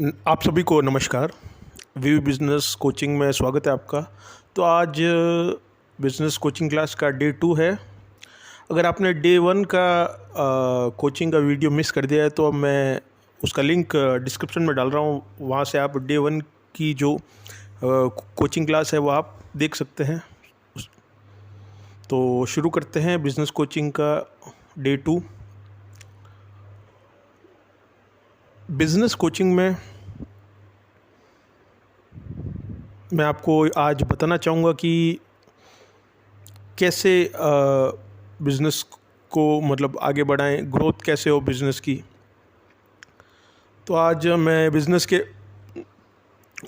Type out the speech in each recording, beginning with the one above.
आप सभी को नमस्कार। वी बिज़नेस कोचिंग में स्वागत है आपका। तो आज बिज़नेस कोचिंग क्लास का डे 2 है। अगर आपने डे 1 का कोचिंग का वीडियो मिस कर दिया है तो अब मैं उसका लिंक डिस्क्रिप्शन में डाल रहा हूँ। वहाँ से आप डे 1 की जो कोचिंग क्लास है वो आप देख सकते हैं। तो शुरू करते हैं बिज़नेस कोचिंग का डे 2। बिज़नेस कोचिंग में मैं आपको आज बताना चाहूँगा कि कैसे बिज़नेस को मतलब आगे बढ़ाएं, ग्रोथ कैसे हो बिज़नेस की। तो आज मैं बिज़नेस के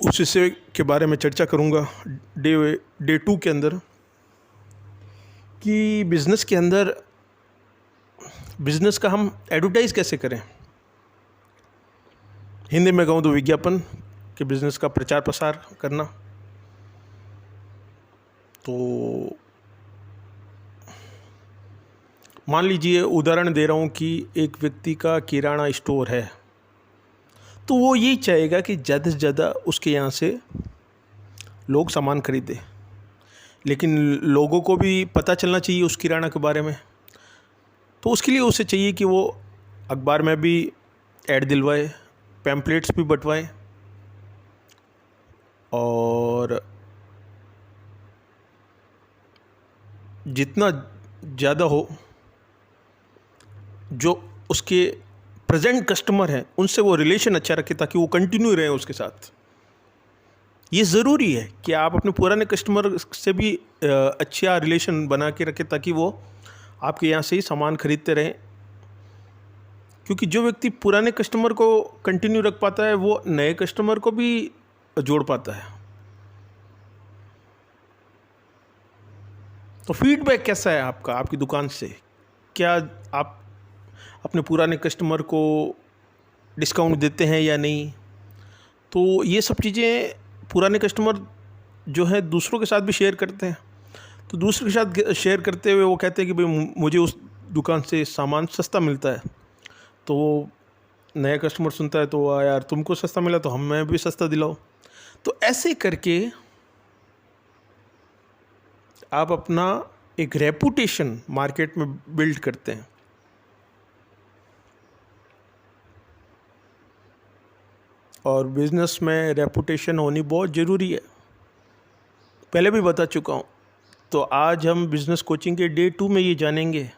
उस हिस्से के बारे में चर्चा करूँगा डे 2 के अंदर, कि बिज़नेस के अंदर बिज़नेस का हम एडवर्टाइज़ कैसे करें। हिंदी में कहूँ तो विज्ञापन कि बिज़नेस का प्रचार प्रसार करना। तो मान लीजिए, उदाहरण दे रहा हूँ कि एक व्यक्ति का किराना स्टोर है, तो वो यही चाहेगा कि ज़्यादा से ज़्यादा उसके यहाँ से लोग सामान खरीदें, लेकिन लोगों को भी पता चलना चाहिए उस किराना के बारे में। तो उसके लिए उसे चाहिए कि वो अखबार में भी ऐड दिलवाए, पैम्पलेट्स भी बंटवाएं, और जितना ज़्यादा हो जो उसके प्रेजेंट कस्टमर हैं उनसे वो रिलेशन अच्छा रखे, ताकि वो कंटिन्यू रहें उसके साथ। ये ज़रूरी है कि आप अपने पुराने कस्टमर से भी अच्छा रिलेशन बना के रखें, ताकि वो आपके यहाँ से ही सामान खरीदते रहें। क्योंकि जो व्यक्ति पुराने कस्टमर को कंटिन्यू रख पाता है वो नए कस्टमर को भी जोड़ पाता है। तो फीडबैक कैसा है आपका आपकी दुकान से? क्या आप अपने पुराने कस्टमर को डिस्काउंट देते हैं या नहीं? तो ये सब चीज़ें पुराने कस्टमर जो है दूसरों के साथ भी शेयर करते हैं। तो दूसरों के साथ शेयर करते हुए वो कहते हैं कि भाई मुझे उस दुकान से सामान सस्ता मिलता है। तो वो नया कस्टमर सुनता है तो यार तुमको सस्ता मिला तो हमें भी सस्ता दिलाओ। तो ऐसे करके आप अपना एक रेपुटेशन मार्केट में बिल्ड करते हैं। और बिज़नेस में रेपुटेशन होनी बहुत ज़रूरी है, पहले भी बता चुका हूँ। तो आज हम बिज़नेस कोचिंग के डे 2 में ये जानेंगे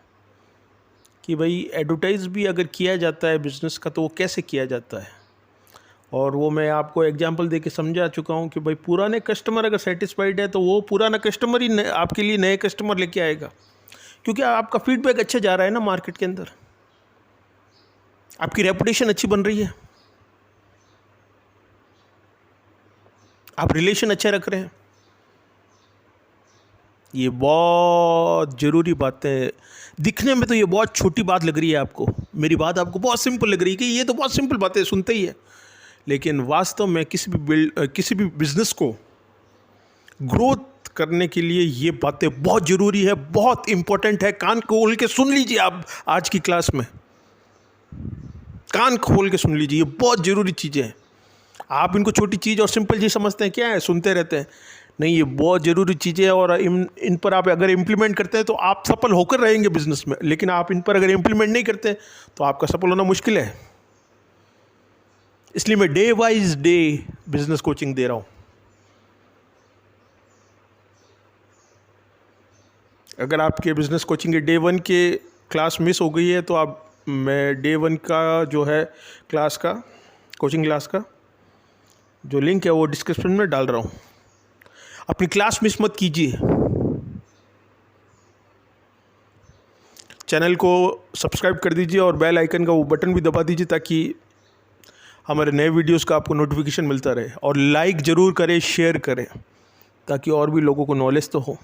कि भाई एडवर्टाइज़ भी अगर किया जाता है बिज़नेस का तो वो कैसे किया जाता है। और वो मैं आपको एग्जांपल देके समझा चुका हूँ कि भाई पुराने कस्टमर अगर सेटिस्फाइड है तो वो पुराना कस्टमर ही आपके लिए नए कस्टमर लेके आएगा, क्योंकि आपका फीडबैक अच्छा जा रहा है ना मार्केट के अंदर, आपकी रेपुटेशन अच्छी बन रही है, आप रिलेशन अच्छा रख रहे हैं। ये बहुत ज़रूरी बात है। दिखने में तो ये बहुत छोटी बात लग रही है आपको, मेरी बात आपको बहुत सिंपल लग रही है कि ये तो बहुत सिंपल बातें सुनते ही है, लेकिन वास्तव में किसी भी बिज़नेस को ग्रोथ करने के लिए ये बातें बहुत ज़रूरी है, बहुत इम्पोर्टेंट है। कान खोल के सुन लीजिए आप आज की क्लास में, कान खोल के सुन लीजिए, ये बहुत ज़रूरी चीज़ें हैं। आप इनको छोटी चीज़ और सिंपल चीज़ समझते हैं, क्या है, सुनते रहते हैं। नहीं, ये बहुत ज़रूरी चीज़ें हैं, और इन पर आप अगर इम्प्लीमेंट करते हैं तो आप सफल होकर रहेंगे बिज़नेस में। लेकिन आप इन पर अगर इम्प्लीमेंट नहीं करते तो आपका सफल होना मुश्किल है। इसलिए मैं day wise day business coaching दे रहा हूँ। अगर आपके बिज़नेस कोचिंग के डे 1 के क्लास मिस हो गई है तो मैं डे 1 का जो है क्लास का कोचिंग क्लास का जो लिंक है वो डिस्क्रिप्शन में डाल रहा हूँ। अपनी क्लास मिस मत कीजिए। चैनल को सब्सक्राइब कर दीजिए और बेल आइकन का वो बटन भी दबा दीजिए, ताकि हमारे नए वीडियोस का आपको नोटिफिकेशन मिलता रहे। और लाइक ज़रूर करें, शेयर करें, ताकि और भी लोगों को नॉलेज तो हो।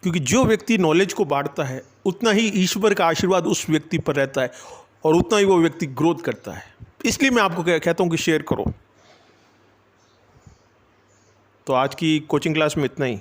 क्योंकि जो व्यक्ति नॉलेज को बांटता है उतना ही ईश्वर का आशीर्वाद उस व्यक्ति पर रहता है, और उतना ही वो व्यक्ति ग्रोथ करता है। इसलिए मैं आपको कहता हूँ कि शेयर करो। तो आज की कोचिंग क्लास में इतना ही।